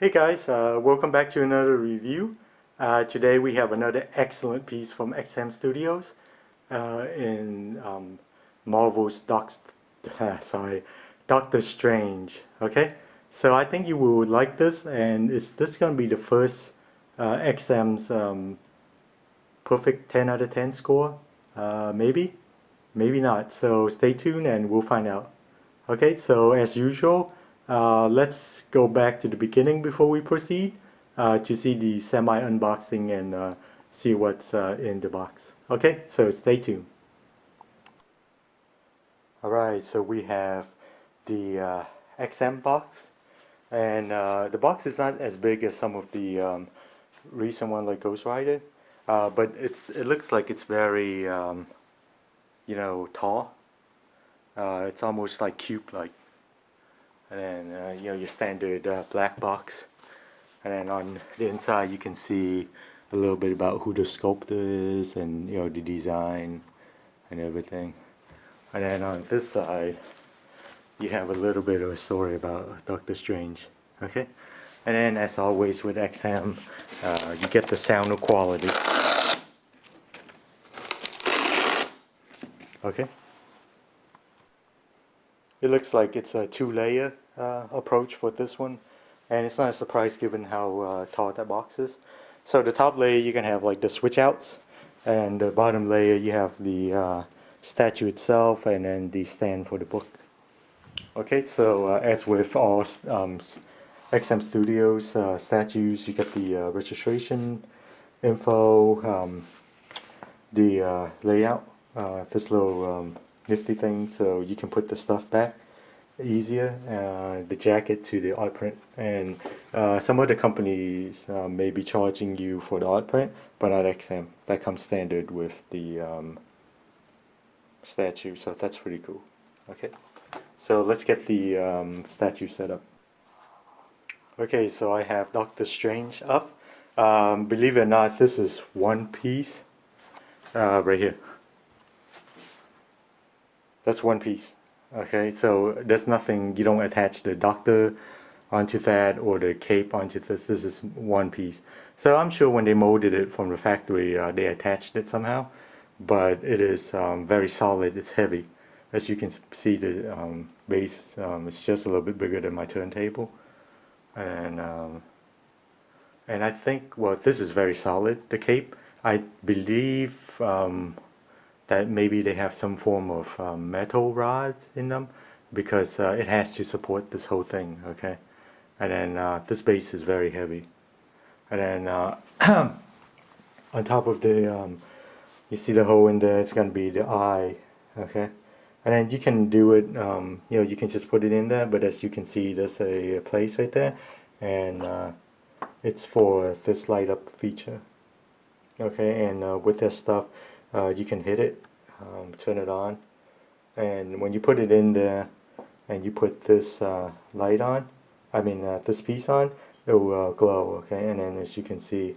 Hey guys, welcome back to another review. Today we have another excellent piece from XM Studios in Marvel's Doctor Strange. Okay, so I think you would like this, and is this going to be the first XM's perfect 10 out of 10 score? Maybe, maybe not. So stay tuned and we'll find out. Okay, so as usual, let's go back to the beginning before we proceed to see the semi-unboxing and see what's in the box. Okay, so stay tuned. Alright, so we have the XM box, and the box is not as big as some of the recent one like Ghost Rider, but it looks like it's very, tall. It's almost like cube-like. And then your standard black box, and then on the inside you can see a little bit about who the sculptor is and the design and everything. And then on this side you have a little bit of a story about Doctor Strange. Okay, and then as always with XM, you get the sound quality. Okay, it looks like it's a two-layer approach for this one, and it's not a surprise given how tall that box is. So the top layer you can have like the switch outs, and the bottom layer you have the statue itself and then the stand for the book. Okay, so as with all XM Studios statues, you get the registration info, the layout, this little nifty thing so you can put the stuff back easier, the jacket to the art print, and some other companies may be charging you for the art print, but not XM. That comes standard with the statue, so that's pretty cool. Okay, so let's get the statue set up. Okay, so I have Doctor Strange up. Believe it or not, this is one piece right here. That's one piece. Okay, so there's nothing, you don't attach the doctor onto that or the cape onto this. This is one piece. So I'm sure when they molded it from the factory, they attached it somehow. But it is very solid, it's heavy. As you can see, the base is just a little bit bigger than my turntable. And I think, well, this is very solid, the cape. I believe that maybe they have some form of metal rods in them, because it has to support this whole thing. Okay, and then this base is very heavy, and then on top of the you see the hole in there, it's gonna be the eye. Okay, and then you can do it, you can just put it in there, but as you can see, there's a place right there, and it's for this light up feature. Okay, and with this stuff, you can hit it, turn it on, and when you put it in there and you put this light on, this piece on, it will glow. Okay, and then as you can see,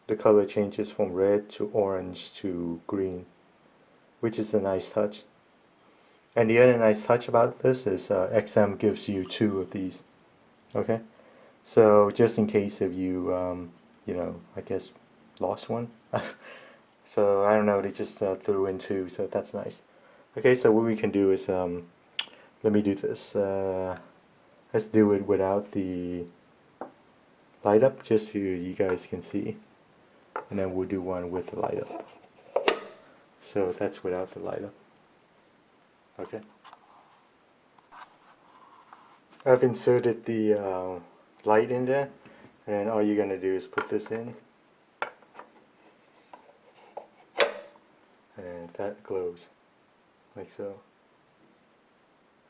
the color changes from red to orange to green, which is a nice touch. And the other nice touch about this is XM gives you two of these. Okay, so just in case if you I guess lost one. So I don't know, they just threw in two, so that's nice. Okay, so what we can do is, let me do this. Let's do it without the light up, just so you guys can see. And then we'll do one with the light up. So that's without the light up. Okay. I've inserted the light in there, and all you're gonna do is put this in. And that glows like so.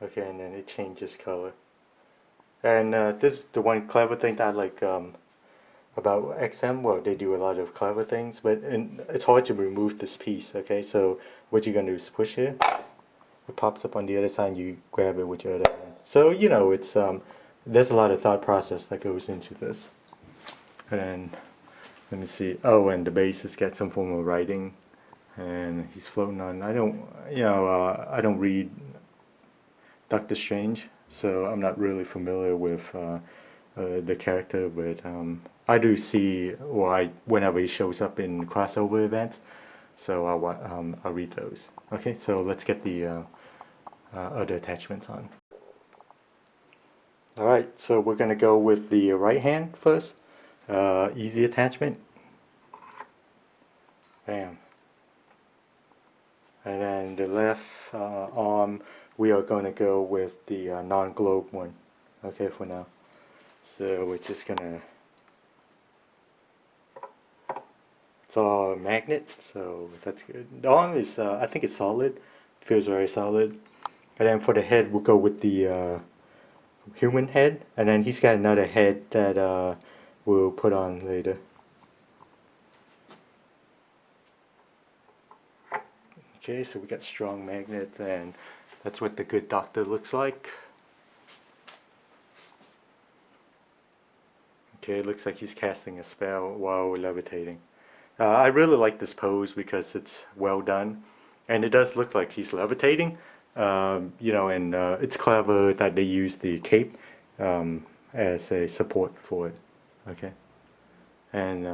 Okay, and then it changes color. And this is the one clever thing that I like about XM. Well, they do a lot of clever things, but it's hard to remove this piece. Okay, so what you're gonna do is push it. It pops up on the other side, and you grab it with your other hand. So it's there's a lot of thought process that goes into this. And let me see. Oh, and the base has got some form of writing, and he's floating on. I don't read Doctor Strange, so I'm not really familiar with the character, but I do see, or whenever he shows up in crossover events, so I'll read those. Okay, so let's get the other attachments on. All right, so we're gonna go with the right hand first. Easy attachment. Bam. And then the left arm, we are going to go with the non-globe one. Okay, for now. So we're just gonna. It's all magnet, so that's good. The arm is, I think it's solid. Feels very solid. And then for the head, we'll go with the human head, and then he's got another head that we'll put on later. Okay, so we got strong magnets, and that's what the good doctor looks like. Okay, it looks like he's casting a spell while levitating. I really like this pose because it's well done, and it does look like he's levitating. You know, and it's clever that they use the cape as a support for it. Okay, and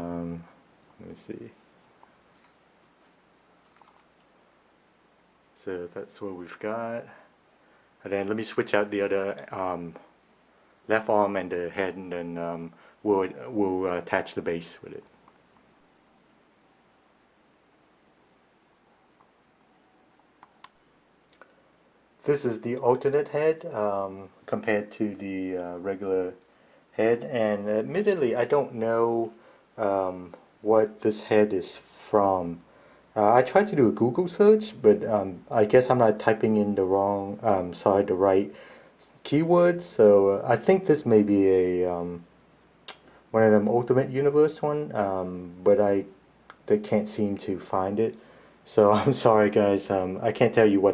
let me see. So that's what we've got. And then let me switch out the other left arm and the head, and then we'll attach the base with it. This is the alternate head compared to the regular head, and admittedly, I don't know what this head is from. I tried to do a Google search, but I guess I'm not typing in the wrong, sorry, the right keywords. So I think this may be a one of them Ultimate Universe one, but they can't seem to find it. So I'm sorry, guys. I can't tell you where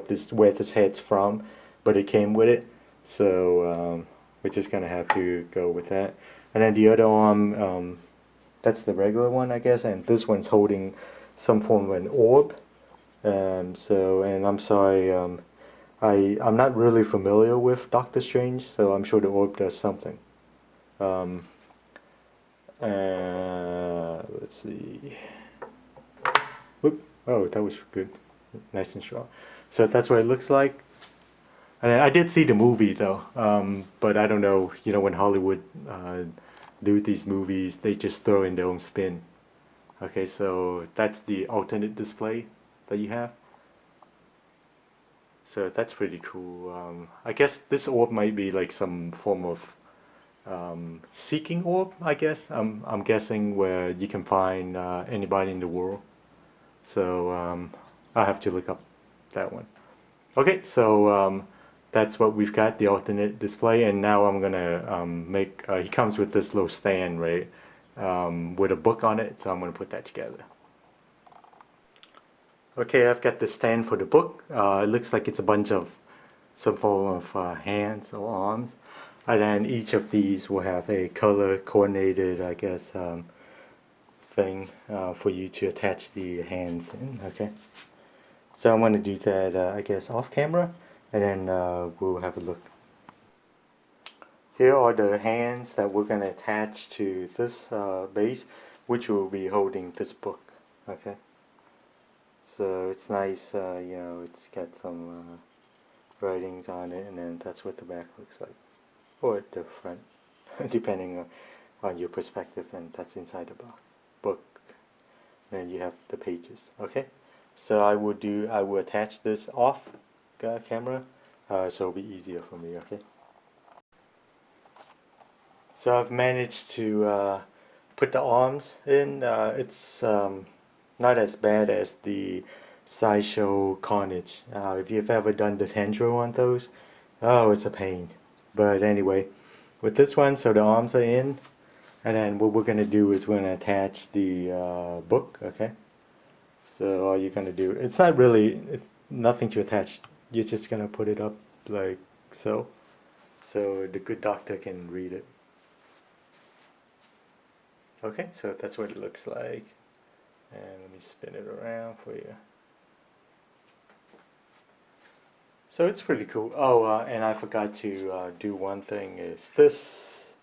this head's from, but it came with it. So we're just gonna have to go with that. And then the other arm, that's the regular one, I guess, and this one's holding some form of an orb. And I'm sorry, I'm not really familiar with Doctor Strange, so I'm sure the orb does something. Um, let's see. Whoop. Oh, that was good. Nice and strong. So that's what it looks like. And I did see the movie though, but I don't know. You know, when Hollywood do these movies, they just throw in their own spin. Okay, so that's the alternate display that you have. So that's pretty cool. I guess this orb might be like some form of seeking orb. I guess I'm guessing where you can find anybody in the world. So I have to look up that one. Okay, so that's what we've got, the alternate display, and now I'm gonna make. He comes with this little stand, right, with a book on it. So I'm gonna put that together. Okay, I've got the stand for the book. It looks like it's a bunch of some form of hands or arms, and then each of these will have a color coordinated, I guess, thing for you to attach the hands in. Okay, so I'm going to do that, I guess, off camera, and then we'll have a look. Here are the hands that we're going to attach to this base, which will be holding this book. Okay, so it's nice, you know, it's got some writings on it, and then that's what the back looks like, or the front, depending on your perspective, and that's inside the book. Then you have the pages. Okay, so I will attach this off camera, so it'll be easier for me. Okay, so I've managed to put the arms in. It's not as bad as the Sideshow Carnage. If you've ever done the Tendril on those, oh, it's a pain. But anyway, with this one, so the arms are in, and then what we're gonna do is we're gonna attach the book. Okay, so all you're gonna do, it's not really, it's nothing to attach. You're just gonna put it up like so, so the good doctor can read it. Okay, so that's what it looks like. And let me spin it around for you. So it's pretty cool. Oh, and I forgot to do one thing, is this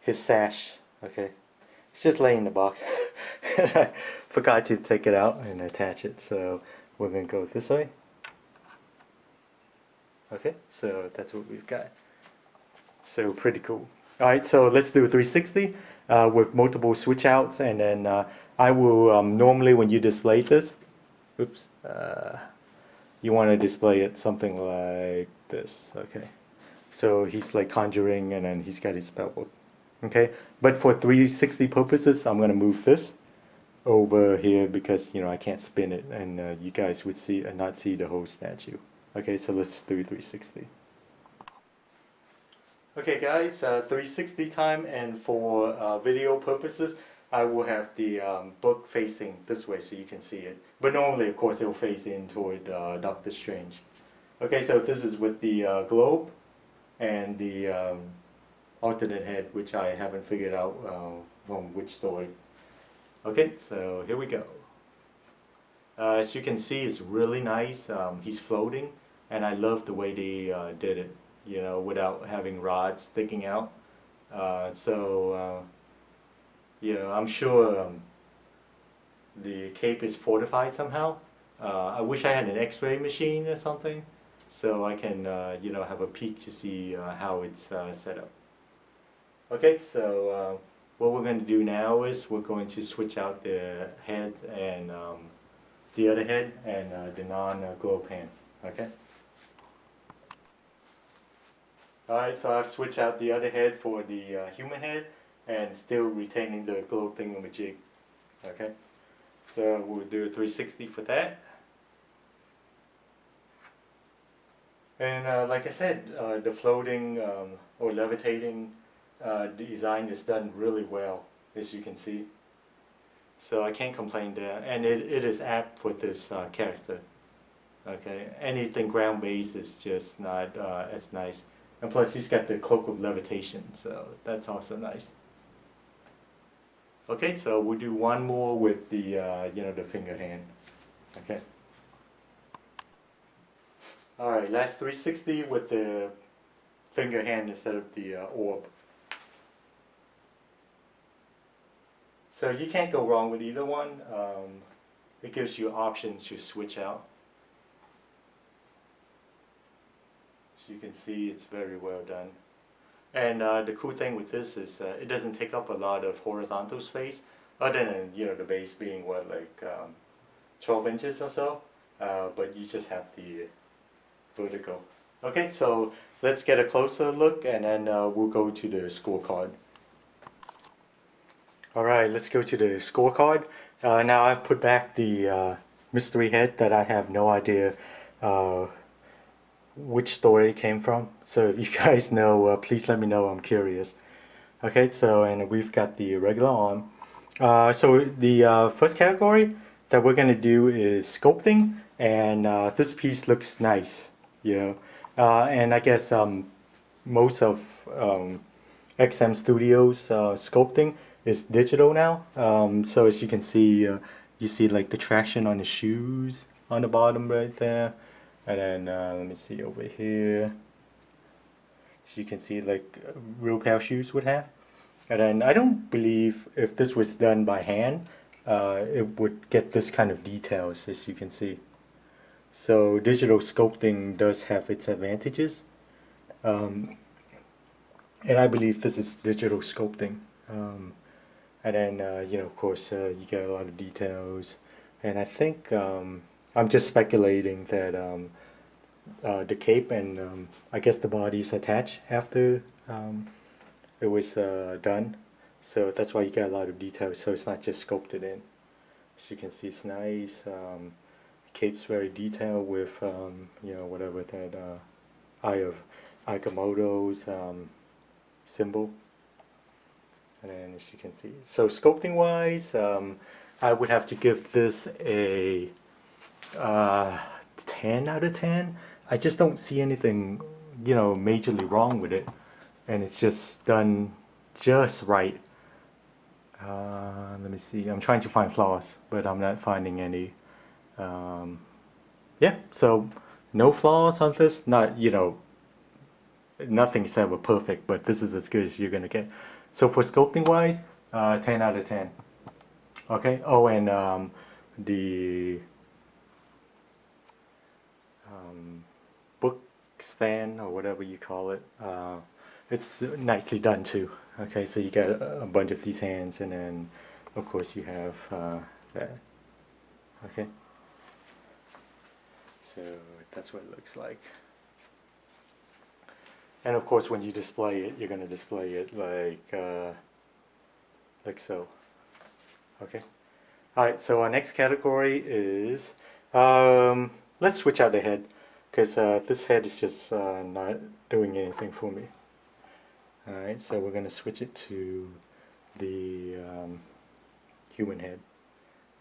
his sash. Okay, it's just laying in the box. And I forgot to take it out and attach it, so we're gonna go this way. Okay, so that's what we've got. So pretty cool. All right, so let's do a 360 with multiple switch outs, and then I will normally when you display this, oops, you want to display it something like this. Okay, so he's like conjuring, and then he's got his spell book. Okay, but for 360 purposes, I'm gonna move this over here because I can't spin it, and you guys would see and not see the whole statue. Okay, so let's do 360. Okay guys, 360 time, and for video purposes I will have the book facing this way so you can see it. But normally of course it will face in toward Doctor Strange. Okay, so this is with the globe and the alternate head, which I haven't figured out from which story. Okay, so here we go. As you can see, it's really nice. He's floating, and I love the way they did it, without having rods sticking out. I'm sure the cape is fortified somehow. I wish I had an X-ray machine or something, so I can, have a peek to see how it's set up. Okay, so what we're going to do now is we're going to switch out the head and the other head and the non-globe hand. Okay. Alright, so I've switched out the other head for the human head and still retaining the globe thingamajig. Okay, so we'll do a 360 for that. And like I said, the floating or levitating design is done really well, as you can see. So I can't complain there, and it is apt for this character. Okay, anything ground-based is just not as nice. And plus he's got the cloak of levitation, so that's also nice. Okay, so we'll do one more with the, the finger hand. Okay. Alright, last 360 with the finger hand instead of the orb. So you can't go wrong with either one. It gives you options to switch out. As you can see, it's very well done. And the cool thing with this is it doesn't take up a lot of horizontal space, other than the base being what, like 12 inches or so. But you just have the vertical. Okay, so let's get a closer look, and then we'll go to the scorecard. Alright, let's go to the scorecard. Now I've put back the mystery head that I have no idea which story it came from. So if you guys know, please let me know, I'm curious. Okay, so and we've got the regular arm. So the first category that we're going to do is sculpting, and this piece looks nice, and I guess most of XM Studios sculpting is digital now. So as you can see, you see like the traction on the shoes on the bottom right there, and then let me see over here. So you can see like real pair of shoes would have. And then I don't believe if this was done by hand, it would get this kind of details, as you can see. So digital sculpting does have its advantages. And I believe this is digital sculpting. And then, of course, you get a lot of details. And I think I'm just speculating that the cape and I guess the body is attached after it was done. So that's why you get a lot of details. So it's not just sculpted in. As you can see, it's nice. Cape's very detailed with, whatever that Eye of Agamotto's symbol. And then as you can see, so sculpting wise, I would have to give this a 10 out of 10. I just don't see anything, majorly wrong with it, and it's just done just right. Let me see, I'm trying to find flaws, but I'm not finding any. Yeah, so no flaws on this. Not, nothing's ever perfect, but this is as good as you're gonna get. So for sculpting wise, 10 out of 10. Okay. Oh, and the book stand or whatever you call it, it's nicely done too. Okay, so you got a bunch of these hands, and then of course you have that. Okay, so that's what it looks like. And of course, when you display it, you're going to display it like so. Okay. All right. So our next category is let's switch out the head because this head is just not doing anything for me. All right. So we're going to switch it to the human head.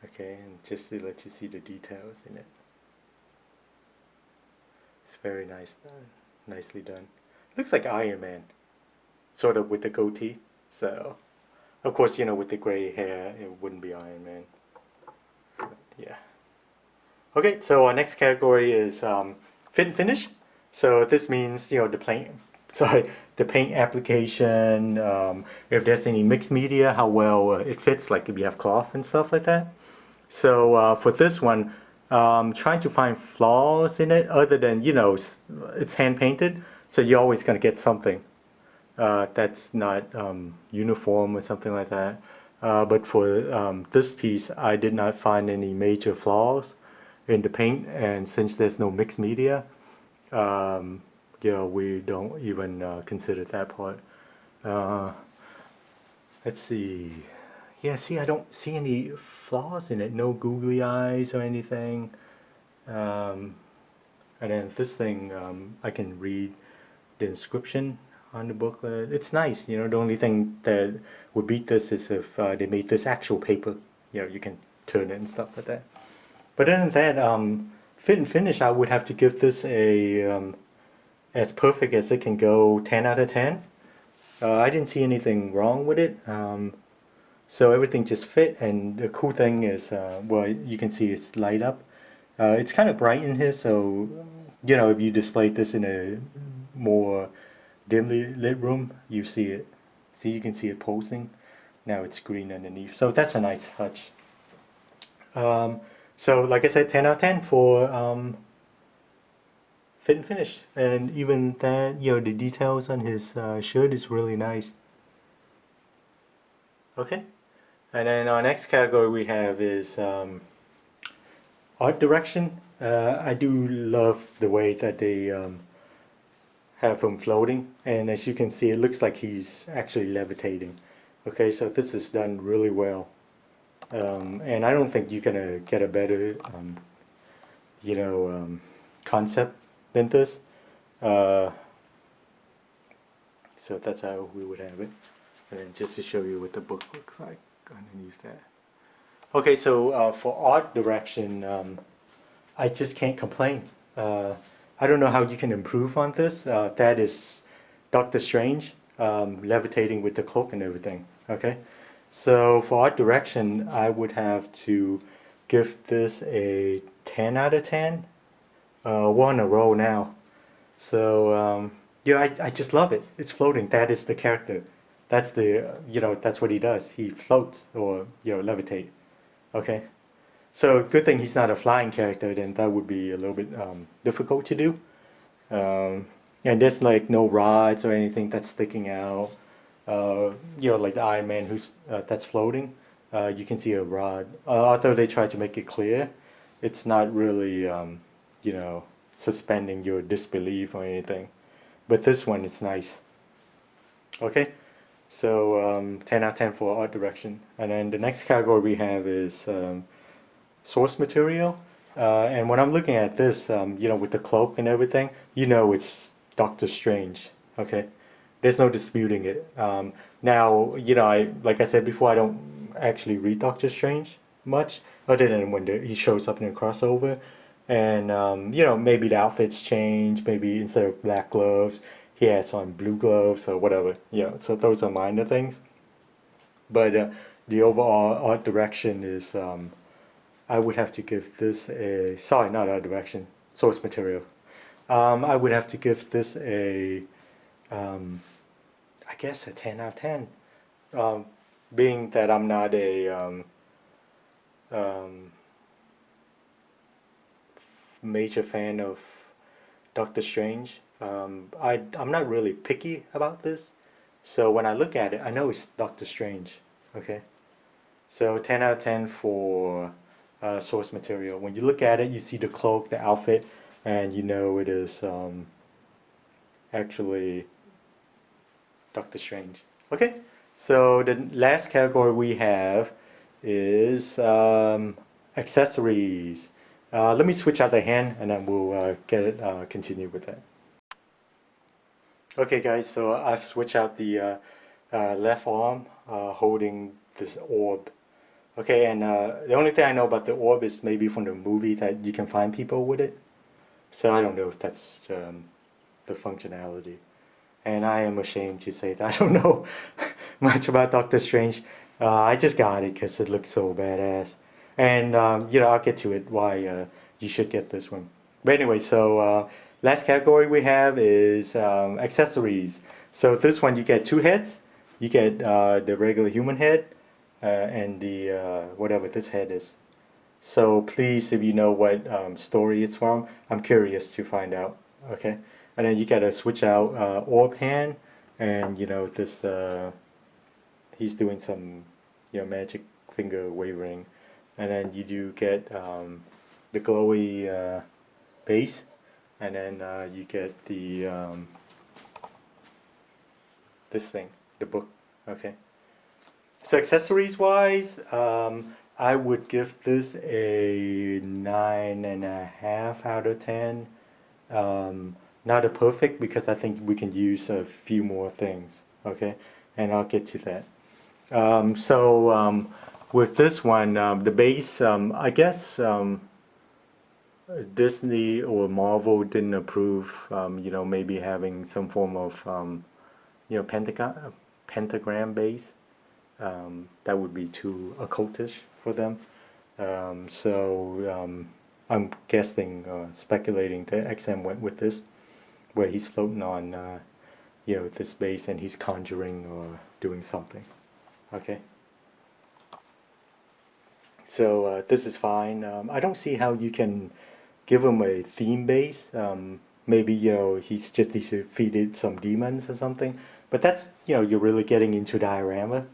Okay, and just to let you see the details in it. It's very nice done, nicely done. Looks like Iron Man, sort of with the goatee. So, of course, you know, with the gray hair, it wouldn't be Iron Man. But, yeah. Okay, so our next category is fit and finish. So this means, you know, the paint. Sorry, the paint application. If there's any mixed media, how well it fits, like if you have cloth and stuff like that. So for this one, trying to find flaws in it other than, you know, it's hand painted, so you're always going to get something that's not uniform or something like that. But for this piece, I did not find any major flaws in the paint, and since there's no mixed media, you know, we don't even consider that part. Uh, let's see. Yeah, see, I don't see any flaws in it. No googly eyes or anything. Um, and then this thing, I can read the inscription on the booklet. It's nice, you know. The only thing that would beat this is if they made this actual paper. You know, you can turn it and stuff like that. But other than that, fit and finish, I would have to give this a as perfect as it can go, 10 out of 10. I didn't see anything wrong with it. So everything just fit, and the cool thing is, well, you can see it's light up. It's kind of bright in here, so you know, if you display this in a more dimly lit room, you see it. See, you can see it pulsing. Now it's green underneath, so that's a nice touch. So like I said, 10 out of 10 for fit and finish, and even that, you know, the details on his shirt is really nice. Okay. And then our next category we have is art direction. I do love the way that they have him floating, and as you can see, it looks like he's actually levitating. Okay, so this is done really well, and I don't think you're gonna get a better, you know, concept than this. Uh, so that's how we would have it, and then just to show you what the book looks like underneath that. Okay, so for art direction, I just can't complain. I don't know how you can improve on this. That is Doctor Strange levitating with the cloak and everything. Okay, so for art direction, I would have to give this a 10 out of 10. One in a row now. So yeah, I just love it. It's floating. That is the character. That's the you know, that's what he does. He floats or, you know, levitate. Okay. So good thing he's not a flying character. Then that would be a little bit difficult to do. Um, and there's like no rods or anything that's sticking out. You know, like the Iron Man who's that's floating. You can see a rod. Although they try to make it clear, it's not really you know, suspending your disbelief or anything. But this one, it's nice. Okay. So 10 out of 10 for art direction. And then the next category we have is source material. And when I'm looking at this, you know, with the cloak and everything, you know it's Doctor Strange. Okay, there's no disputing it. Now, you know, like I said before, I don't actually read Doctor Strange much, other than when he shows up in a crossover. And you know, maybe the outfits change. Maybe instead of black gloves, he has on blue gloves or whatever. Yeah, so those are minor things. But the overall art direction is, I would have to give this a, sorry, not art direction, source material. I would have to give this a, I guess a 10 out of 10. um, being that I'm not a um, major fan of Doctor Strange, I'm not really picky about this. So when I look at it, I know it's Doctor Strange. Okay, so 10 out of 10 for source material. When you look at it, you see the cloak, the outfit, and you know it is actually Doctor Strange. Okay, so the last category we have is accessories. Let me switch out the hand and then we'll get it continue with that. Okay, guys, so I've switched out the left arm holding this orb. Okay, and the only thing I know about the orb is maybe from the movie that you can find people with it. So I don't know if that's the functionality. And I am ashamed to say that I don't know much about Doctor Strange. I just got it because it looks so badass. And, I'll get to it why you should get this one. But anyway, so last category we have is accessories. So this one you get two heads. You get the regular human head and the whatever this head is. So please, if you know what story it's from, I'm curious to find out. Okay, and then you gotta switch out orb hand, and this he's doing some magic finger wavering, and then you do get the glowy base, and then you get the this thing, the book. Okay. So accessories wise, I would give this a 9.5 out of 10. Not a perfect because I think we can use a few more things. Okay, and I'll get to that. With this one, the base, I guess Disney or Marvel didn't approve. Maybe having some form of pentagram base. That would be too occultish for them. I'm guessing, speculating that XM went with this, where he's floating on, this base and he's conjuring or doing something. Okay. So this is fine. I don't see how you can give him a theme base. Maybe he's just defeated some demons or something. But that's you're really getting into diorama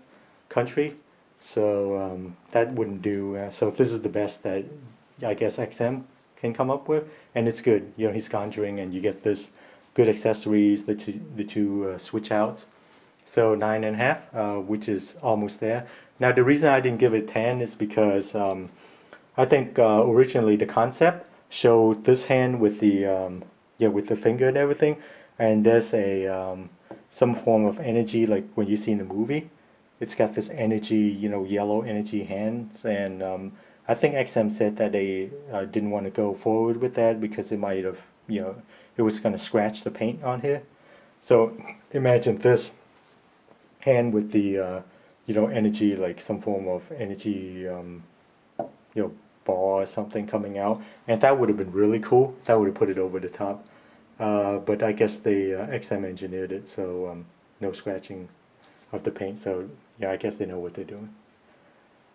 country, so that wouldn't do. So this is the best that I guess XM can come up with, and it's good. He's conjuring, and you get this good accessories, the two switch outs. So 9.5, which is almost there. Now the reason I didn't give it 10 is because I think originally the concept showed this hand with the with the finger and everything, and there's a some form of energy like when you see in the movie. It's got this energy, yellow energy hands, and I think XM said that they didn't want to go forward with that because it might have, it was going to scratch the paint on here. So imagine this hand with the, energy, like some form of energy, ball or something coming out, and that would have been really cool. That would have put it over the top. But I guess they XM engineered it, so no scratching of the paint. So yeah, I guess they know what they're doing.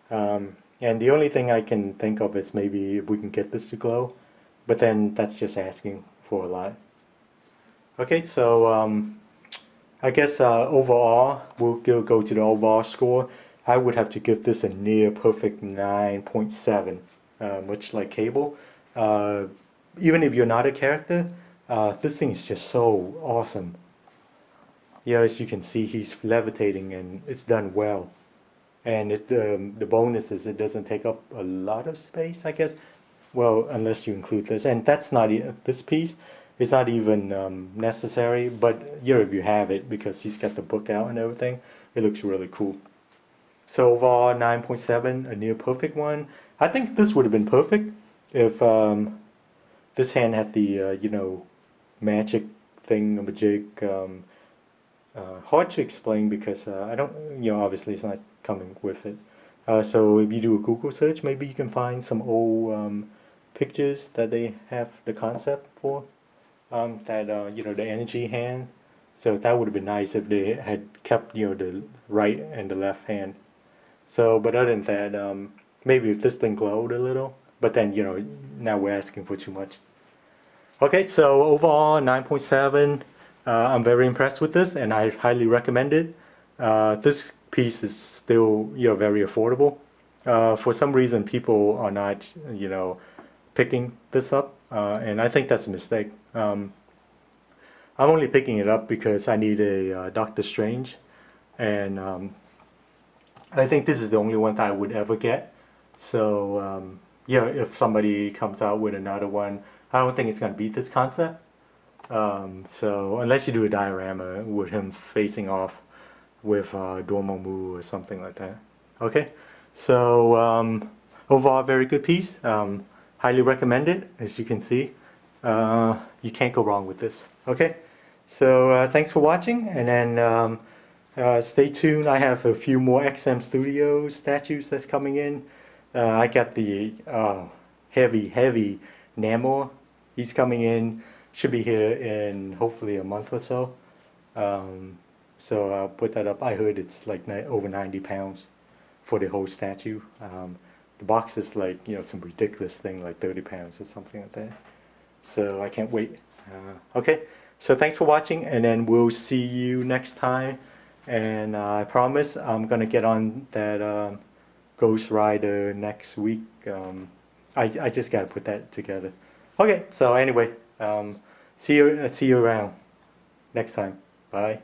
And the only thing I can think of is maybe if we can get this to glow, but then that's just asking for a lot. Okay, so I guess overall we'll go to the overall score. I would have to give this a near perfect 9.7, much like Cable. Uh, Even if you're not a character, this thing is just so awesome. As you can see, he's levitating and it's done well. And the bonus is it doesn't take up a lot of space, I guess. Well, unless you include this, and that's not this piece is not even necessary. But if you have it, because he's got the book out and everything, it looks really cool. So overall, 9.7, a near perfect one. I think this would have been perfect if this hand had the magic thing, magic. Hard to explain because I don't, obviously it's not coming with it. So if you do a Google search, maybe you can find some old pictures that they have the concept for. The energy hand So that would have been nice if they had kept, the right and the left hand. So, but other than that, maybe if this thing glowed a little, but then, now we're asking for too much. Okay, so overall 9.7. I'm very impressed with this, and I highly recommend it. This piece is still, very affordable. For some reason, people are not, picking this up, and I think that's a mistake. I'm only picking it up because I need a Doctor Strange, and I think this is the only one that I would ever get. So yeah, if somebody comes out with another one, I don't think it's gonna beat this concept. So unless you do a diorama with him facing off with Dormammu or something like that. Okay, so overall, very good piece. Highly recommend it. As you can see, you can't go wrong with this. Okay, so thanks for watching, and then stay tuned. I have a few more XM Studio statues that's coming in. I got the heavy Namor. He's coming in. Should be here in hopefully a month or so. So I'll put that up. I heard it's like over 90 pounds for the whole statue. The box is like, some ridiculous thing like 30 pounds or something like that. So I can't wait. Okay, so thanks for watching, and then we'll see you next time. And I promise I'm gonna get on that Ghost Rider next week. I just gotta put that together. Okay, so anyway, see you around next time. Bye.